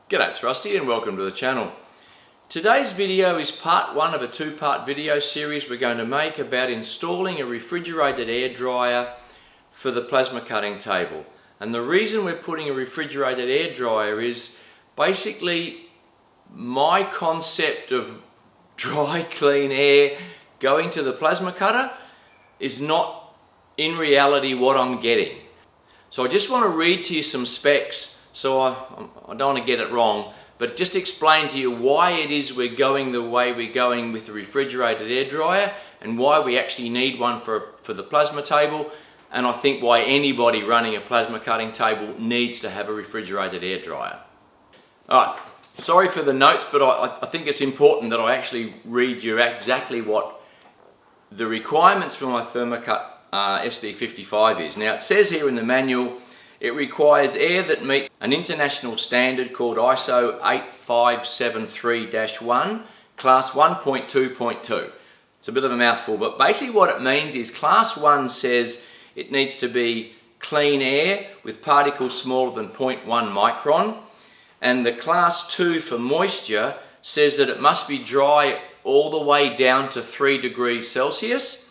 G'day, it's Rusty and welcome to the channel. Today's video is part one of a two-part video series we're going to make about installing a refrigerated air dryer for the plasma cutting table. And the reason we're putting a refrigerated air dryer is basically my concept of dry, clean air going to the plasma cutter is not in reality what I'm getting. So I just want to read to you some specs. So I don't want to get it wrong, but just explain to you why it is we're going the way we're going with the refrigerated air dryer and why we actually need one for the plasma table, and I think why anybody running a plasma cutting table needs to have a refrigerated air dryer. Alright, sorry for the notes, but I think it's important that I actually read you exactly what the requirements for my Thermacut SD55 is. Now it says here in the manual it requires air that meets an international standard called ISO8573-1 Class 1.2.2. It's a bit of a mouthful, but basically what it means is Class 1 says it needs to be clean air with particles smaller than 0.1 micron, and the Class 2 for moisture says that it must be dry all the way down to 3 degrees Celsius.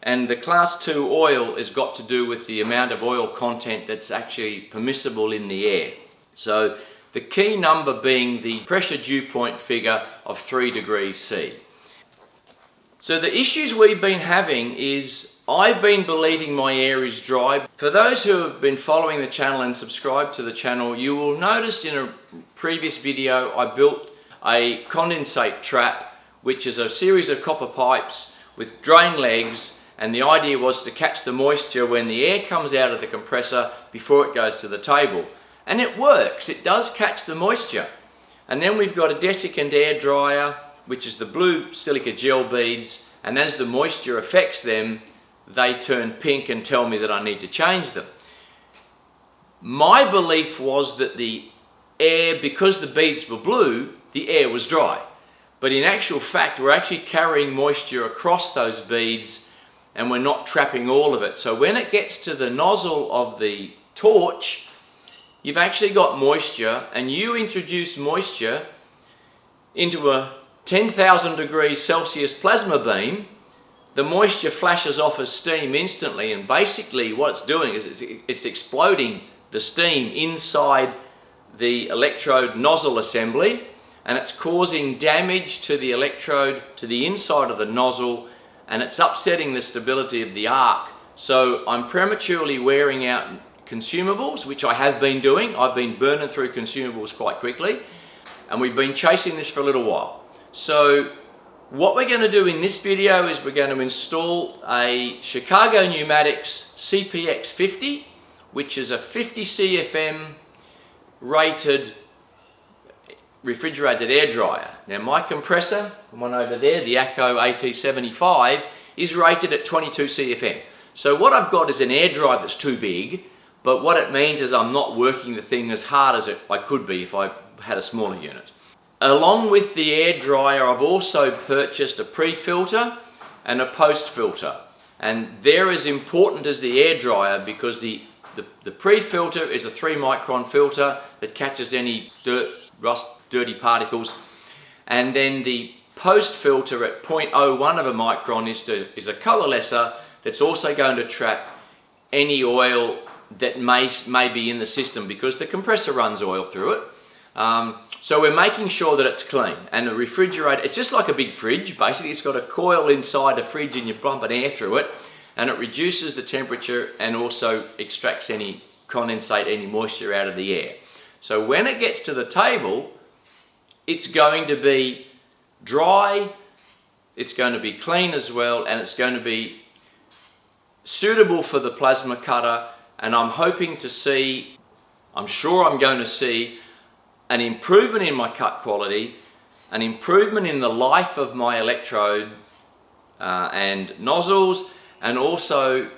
And the Class 2 oil has got to do with the amount of oil content that's actually permissible in the air. So the key number being the pressure dew point figure of 3 degrees C. So the issues we've been having is I've been believing my air is dry. For those who have been following the channel and subscribed to the channel, you will notice in a previous video I built a condensate trap, which is a series of copper pipes with drain legs. And the idea was to catch the moisture when the air comes out of the compressor before it goes to the table. And it works, it does catch the moisture. And then we've got a desiccant air dryer, which is the blue silica gel beads, and as the moisture affects them, they turn pink and tell me that I need to change them. My belief was that the air, because the beads were blue, the air was dry. But in actual fact, we're actually carrying moisture across those beads and we're not trapping all of it. So when it gets to the nozzle of the torch, you've actually got moisture, and you introduce moisture into a 10,000 degrees Celsius plasma beam, the moisture flashes off as steam instantly, and basically what it's doing is it's exploding the steam inside the electrode nozzle assembly, and it's causing damage to the electrode to the inside of the nozzle, and it's upsetting the stability of the arc. So I'm prematurely wearing out consumables, which I have been doing. I've been burning through consumables quite quickly, and we've been chasing this for a little while. So what we're going to do in this video is we're going to install a Chicago Pneumatics CPX-50, which is a 50 CFM rated refrigerated air dryer. Now my compressor, the one over there, the AT1000 is rated at 22 CFM. So what I've got is an air dryer that's too big, but what it means is I'm not working the thing as hard as I could be if I had a smaller unit. Along with the air dryer, I've also purchased a pre-filter and a post-filter. And they're as important as the air dryer because the pre-filter is a 3 micron filter that catches any dirt, rust, dirty particles, and then the post filter at 0.01 of a micron is a coalescer that's also going to trap any oil that may be in the system because the compressor runs oil through it. So we're making sure that it's clean, and the refrigerator, it's just like a big fridge. Basically it's got a coil inside a fridge and you pump an air through it and it reduces the temperature and also extracts any condensate, any moisture out of the air. So when it gets to the table, it's going to be dry, it's going to be clean as well, and it's going to be suitable for the plasma cutter. And I'm hoping to see, I'm sure I'm going to see an improvement in my cut quality, an improvement in the life of my electrode and nozzles, and also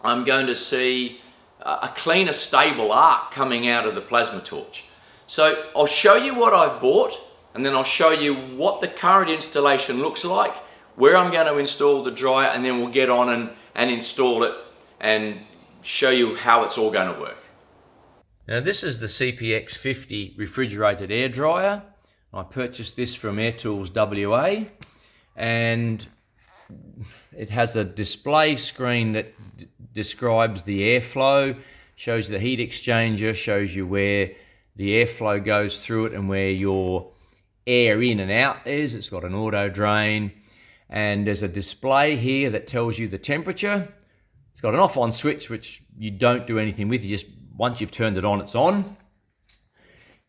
I'm going to see a cleaner, stable arc coming out of the plasma torch. So I'll show you what I've bought, and then I'll show you what the current installation looks like, where I'm going to install the dryer, and then we'll get on and install it and show you how it's all going to work. Now this is the CPX-50 refrigerated air dryer. I purchased this from Air Tools WA, and it has a display screen that describes the airflow, shows the heat exchanger, shows you where the airflow goes through it and where your air in and out is. It's got an auto drain, and there's a display here that tells you the temperature. It's got an off-on switch, which you don't do anything with. You just, once you've turned it on, it's on.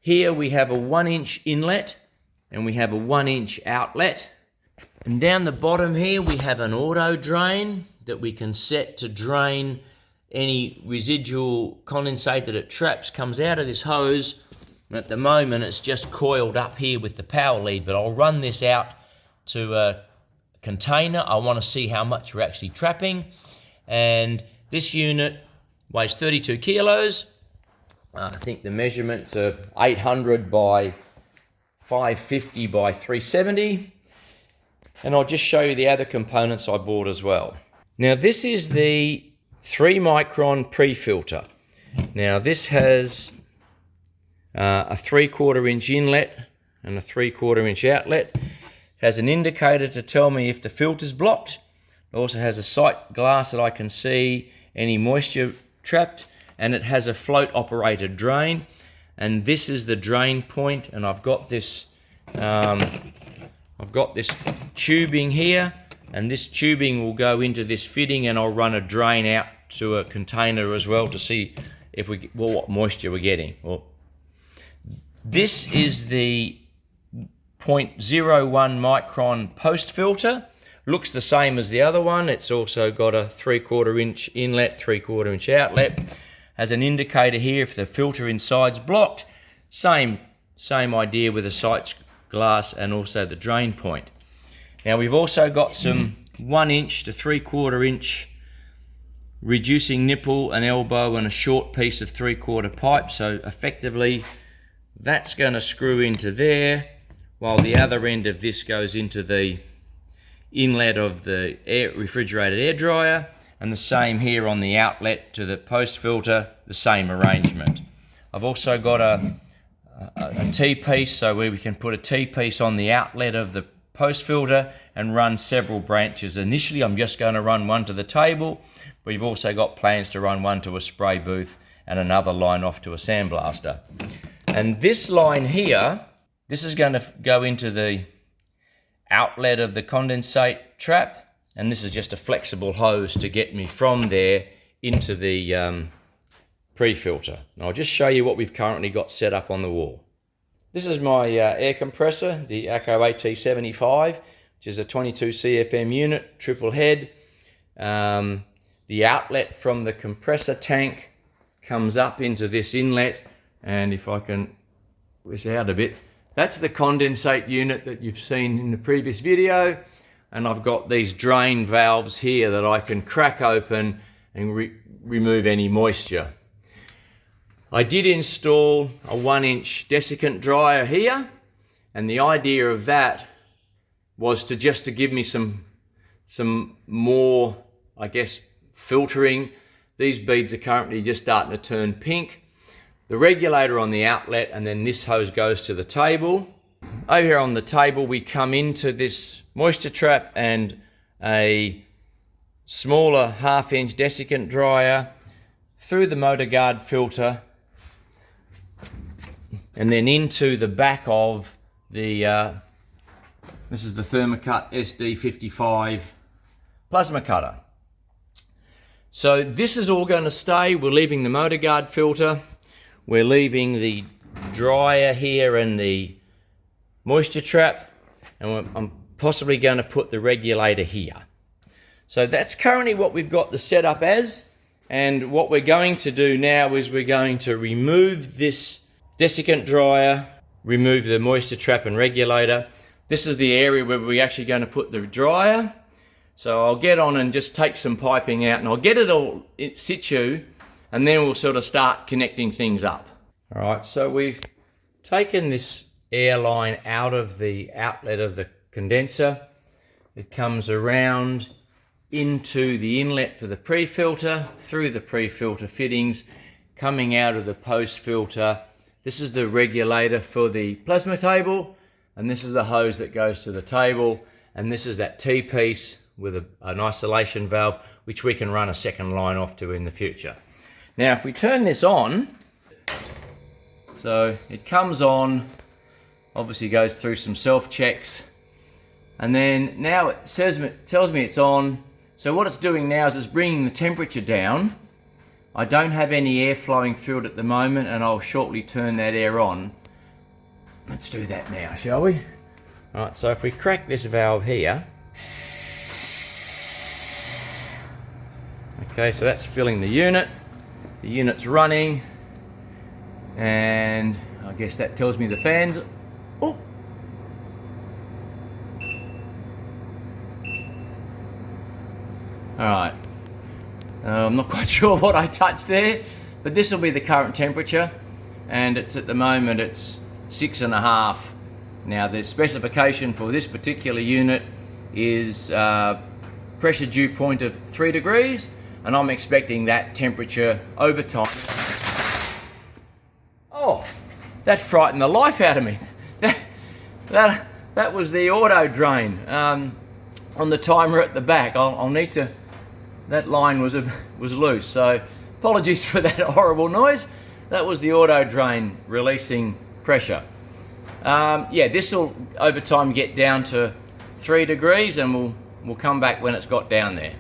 Here we have a 1-inch inlet and we have a 1-inch outlet. And down the bottom here we have an auto drain that we can set to drain any residual condensate that it traps. Comes out of this hose. And at the moment it's just coiled up here with the power lead, but I'll run this out to a container. I want to see how much we're actually trapping. And this unit weighs 32 kilos. I think the measurements are 800 by 550 by 370. And I'll just show you the other components I bought as well. Now this is the 3 micron pre-filter. Now this has a 3/4 inch inlet and a 3/4 inch outlet. It has an indicator to tell me if the filter's blocked. It also has a sight glass that I can see any moisture trapped, and it has a float operated drain, and this is the drain point. And I've got this tubing here, and this tubing will go into this fitting, and I'll run a drain out to a container as well to see if what moisture we're getting. Well, this is the 0.01 micron post filter. Looks the same as the other one. It's also got a 3/4 inch inlet, 3/4 inch outlet. Has an indicator here if the filter inside's blocked. Same idea with a sight glass and also the drain point. Now we've also got some 1-inch to 3/4 inch reducing nipple and elbow and a short piece of 3/4 pipe. So effectively that's going to screw into there, while the other end of this goes into the inlet of the refrigerated air dryer, and the same here on the outlet to the post filter, the same arrangement. I've also got a T-piece, so where we can put a T-piece on the outlet of the post filter and run several branches. Initially I'm just going to run one to the table, but we've also got plans to run one to a spray booth and another line off to a sandblaster. And this line here, this is going to go into the outlet of the condensate trap, and this is just a flexible hose to get me from there into the pre-filter. And I'll just show you what we've currently got set up on the wall. This is my air compressor, the AT1000 which is a 22 CFM unit, triple head. The outlet from the compressor tank comes up into this inlet, and if I can whisk out a bit, that's the condensate unit that you've seen in the previous video, and I've got these drain valves here that I can crack open and remove any moisture. I did install a 1-inch desiccant dryer here, and the idea of that was to give me some more, I guess, filtering. These beads are currently just starting to turn pink. The regulator on the outlet, and then this hose goes to the table. Over here on the table we come into this moisture trap and a smaller 1/2-inch desiccant dryer through the Motorgard filter, and then into the back of the this is the Thermacut SD55 plasma cutter. So this is all going to stay. We're leaving the Motorgard filter, we're leaving the dryer here and the moisture trap, and I'm possibly going to put the regulator here. So that's currently what we've got the setup as, and what we're going to do now is we're going to remove this desiccant dryer, remove the moisture trap and regulator. This is the area where we're actually going to put the dryer. So I'll get on and just take some piping out, and I'll get it all in situ, and then we'll sort of start connecting things up. All right, so we've taken this air line out of the outlet of the condenser. It comes around into the inlet for the pre-filter, through the pre-filter fittings, coming out of the post filter. This is the regulator for the plasma table, and this is the hose that goes to the table, and this is that T-piece with an isolation valve, which we can run a second line off to in the future. Now if we turn this on, so it comes on, obviously goes through some self-checks, and then now it tells me it's on. So what it's doing now is it's bringing the temperature down. I don't have any air flowing through it at the moment, and I'll shortly turn that air on. Let's do that now, shall we? Alright, so if we crack this valve here, okay, so that's filling the unit. The unit's running, and I guess that tells me the fans. Oh. Alright, I'm not quite sure what I touched there, but this will be the current temperature, and it's at the moment it's 6.5. Now the specification for this particular unit is pressure dew point of 3 degrees, and I'm expecting that temperature over time. Oh, that frightened the life out of me. That was the auto drain on the timer at the back. I'll need to. That line was loose, so apologies for that horrible noise. That was the auto drain releasing pressure. Yeah, this will over time get down to 3 degrees, and we'll come back when it's got down there.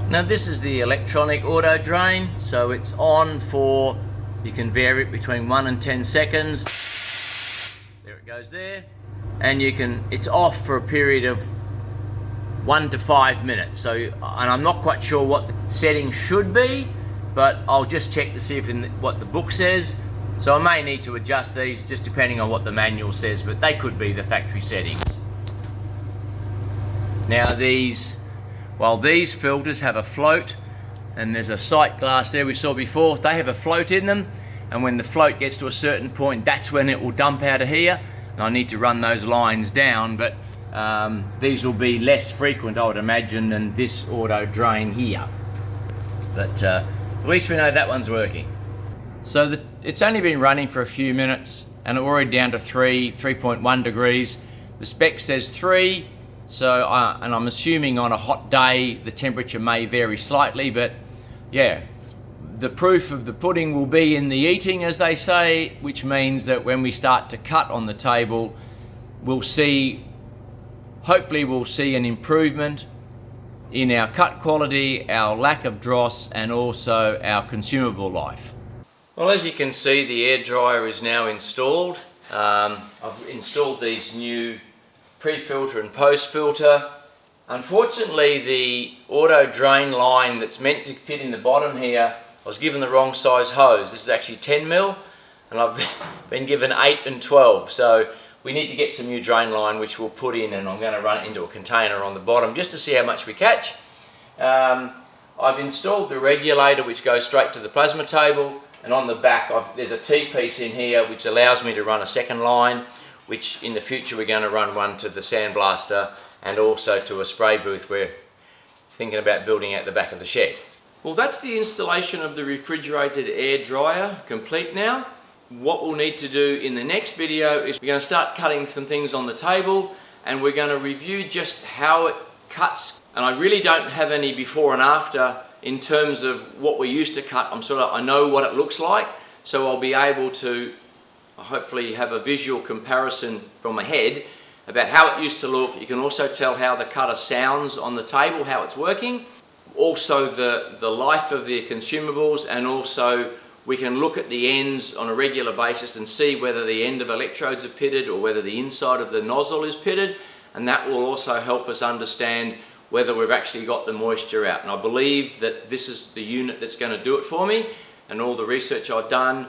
Now this is the electronic auto drain, so it's on for, you can vary it between 1 and 10 seconds. There it goes there. And it's off for a period of 1 to 5 minutes. So, and I'm not quite sure what the setting should be, but I'll just check to see what the book says. So I may need to adjust these just depending on what the manual says, but they could be the factory settings. Now while these filters have a float, and there's a sight glass there we saw before, they have a float in them, and when the float gets to a certain point, that's when it will dump out of here, and I need to run those lines down, but these will be less frequent, I would imagine, than this auto drain here. But at least we know that one's working. So it's only been running for a few minutes, and we're already down to 3.1 degrees. The spec says 3, so and I'm assuming on a hot day the temperature may vary slightly, but yeah, the proof of the pudding will be in the eating, as they say, which means that when we start to cut on the table, hopefully we'll see an improvement in our cut quality, our lack of dross, and also our consumable life. Well, as you can see, the air dryer is now installed. I've installed these new pre-filter and post-filter. Unfortunately, the auto drain line that's meant to fit in the bottom here, I was given the wrong size hose. This is actually 10mm, and I've been given 8 and 12. So we need to get some new drain line, which we'll put in, and I'm going to run it into a container on the bottom just to see how much we catch. I've installed the regulator, which goes straight to the plasma table, and on the back there's a T-piece in here which allows me to run a second line, which in the future we're going to run one to the sandblaster and also to a spray booth we're thinking about building at the back of the shed. Well, that's the installation of the refrigerated air dryer complete now. What we'll need to do in the next video is we're going to start cutting some things on the table, and we're going to review just how it cuts. And I really don't have any before and after in terms of what we used to cut. I know what it looks like, so I'll be able to hopefully have a visual comparison from my head about how it used to look. You can also tell how the cutter sounds on the table, how it's working. Also the life of the consumables, and also we can look at the ends on a regular basis and see whether the end of electrodes are pitted or whether the inside of the nozzle is pitted, and that will also help us understand whether we've actually got the moisture out. And I believe that this is the unit that's going to do it for me, and all the research I've done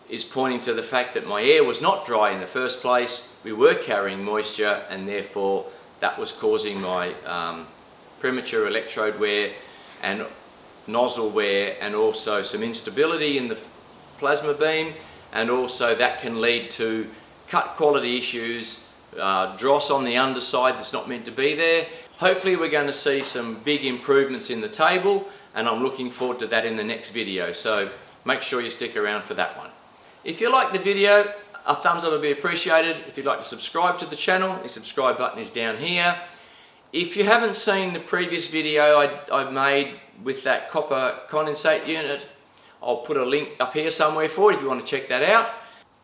is pointing to the fact that my air was not dry in the first place. We were carrying moisture, and therefore that was causing my premature electrode wear and nozzle wear, and also some instability in the plasma beam, and also that can lead to cut quality issues, dross on the underside that's not meant to be there. Hopefully we're going to see some big improvements in the table, and I'm looking forward to that in the next video. So make sure you stick around for that one. If you like the video, a thumbs up would be appreciated. If you'd like to subscribe to the channel, the subscribe button is down here. If you haven't seen the previous video I made with that copper condensate unit, I'll put a link up here somewhere for it if you want to check that out.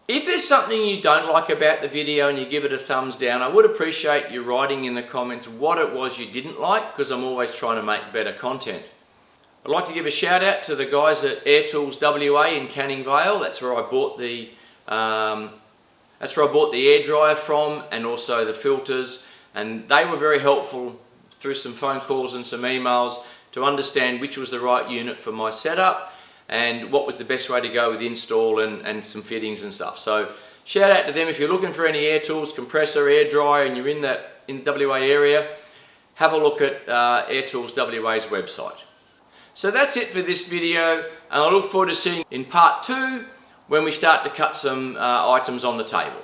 If there's something you don't like about the video and you give it a thumbs down, I would appreciate you writing in the comments what it was you didn't like, because I'm always trying to make better content. I'd like to give a shout out to the guys at Air Tools WA in Canning Vale. That's where I bought the air dryer from, and also the filters, and they were very helpful through some phone calls and some emails to understand which was the right unit for my setup and what was the best way to go with install and some fittings and stuff. So shout out to them. If you're looking for any air tools, compressor, air dryer, and you're in the WA area, have a look at Air Tools WA's website. So that's it for this video, and I look forward to seeing you in part 2 when we start to cut some items on the table.